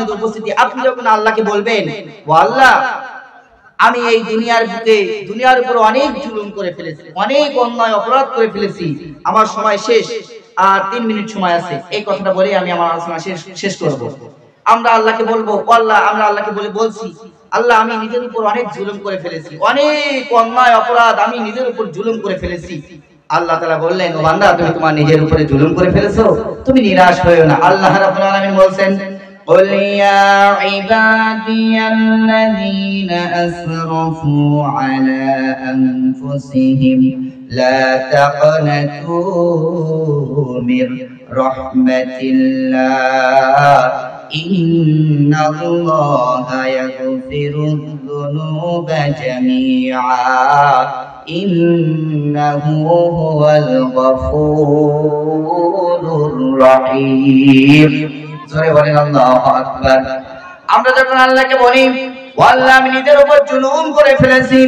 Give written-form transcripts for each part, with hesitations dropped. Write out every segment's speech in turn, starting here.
সম্মানিত উপস্থিতি, আপনি যখন আল্লাহকে বলবেন, ও আল্লাহ, আমি এই দুনিয়ার উপর অনেক জুলুম করে ফেলেছি, অনেক অন্যায় অপরাধ করে ফেলেছি, আমার সময় শেষ, আর 3 মিনিট সময় আছে, এই কথাটা বলে আমি আমার আলোচনা শেষ করব। আমরা আল্লাহকে বলবো, ও আল্লাহ, আমরা আল্লাহকে বলছি, আল্লাহ, আমি নিজের উপর অনেক জুলুম করে ফেলেছি, অনেক অন্যায় অপরাধ আমি নিজের উপর জুলুম করে ফেলেছি। আল্লাহ তাআলা বললেন, ও বান্দা, তুমি তোমার নিজের উপরে জুলুম করে ফেলেছো, তুমি নিরাশ হয়ো না। আল্লাহ রাব্বুল আলামিন বলছেন, قل يا عبادي الذين أسرفوا على أنفسهم لا تقنطوا من رحمة الله إن الله يغفر الذنوب جميعا إنه هو الغفور الرحيم। জোরে বলেন আল্লাহু আকবার। আমরা যখন আল্লাহকে বলি, ও আল্লাহ, আমি নিজের উপর জুলুম করে ফেলেছি,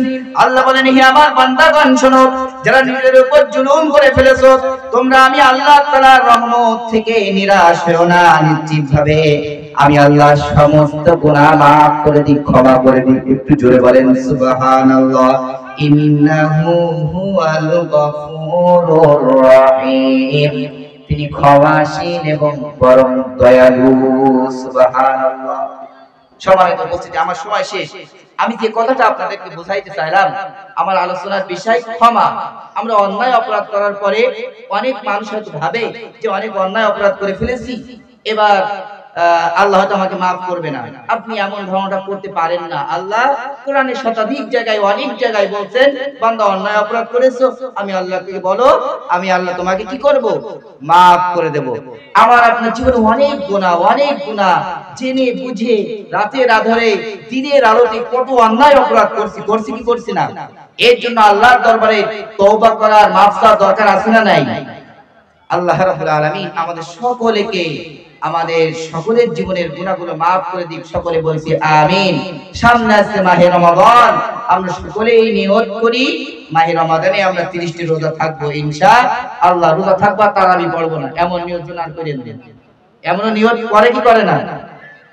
আল্লাহ বলেন, হে আমার বান্দাগণ শোনো, যারা নিজের উপর জুলুম করে ফেলেছো, তোমরা আমি আল্লাহ তাআলার রহমত থেকে নিরাশ হও না। নিশ্চিতভাবে আমি আল্লাহ সমস্ত গুনাহ মাফ করে দিই, ক্ষমা করে দিই। একটু জোরে বলেন সুবহানাল্লাহ। ইন্নাহু হুয়াল গফুরুর রহিম, তিনি ক্ষমাশীল এবং পরম দয়ালু। সুবহানাল্লাহ। সম্মানিত উপস্থিতি, আমার সময় শেষ। আমি যে কথাটা আপনাদেরকে বোঝাইতে চাইলাম, আমার আলোচনার বিষয় ক্ষমা। আমরা অন্যায় অপরাধ করার পরে অনেক মানুষ হয়তো ভাবে যে অনেক অন্যায় অপরাধ করে ফেলেছি, এবার আল্লাহ হয়তো আমাকে মাফ করবে না। আপনি এমন ধারণা করতে পারেন না। আল্লাহ কোরআনের শতাধিক জায়গায়, অনেক জায়গায় বলছেন, বান্দা অন্যায় অপরাধ করেছো, আমি আল্লাহকে বলো, আমি আল্লাহ তোমাকে কি করব? মাফ করে দেব। আমার আপনার জীবনে অনেক গুনাহ জেনে বুঝে রাতের আধারে দিনের আলোতে কত অন্যায় অপরাধ করছি কি করছি না? এর জন্য আল্লাহর দরবারে তওবা করার, মাফ চাওয়ার দরকার আছে না নাই? আল্লাহ রাব্বুল আলামিন আমাদের সকলের জীবনের গুনাহগুলো মাফ করে দিক। সকলে বলছি আমিন। সামনে আছে মাহে রমাদান, আমরা সকলেই নিয়ত করি মাহে রমাদানে আমরা 30টি রোজা থাকবো ইনশাআল্লাহ। রোজা থাকবো, তারাবি পড়বো না, এমন নিয়ত যেন আর করেন না। এমন নিয়ত করে কি করে না?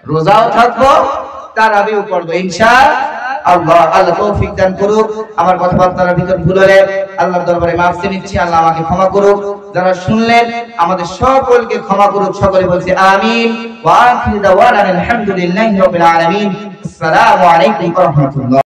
রোজাও থাকবো, তারাবিও পড়বো ইনশাআল্লাহ। আল্লাহ তৌফিক দান করুক। আমার কথাবার্তার ভিতর ভুল হলে আল্লাহর দরবারে মাফ চেয়ে নিচ্ছি, আল্লাহ আমাকে ক্ষমা করুক। যারা শুনলেন আমাদের সকলকে ক্ষমা করুক। সকলে বলছি আমিন। ওয়া আখিরু দাওয়ানা আলহামদুলিল্লাহি রাব্বিল আলামিন। আসসালামু আলাইকুম ওয়া রাহমাতুল্লাহ।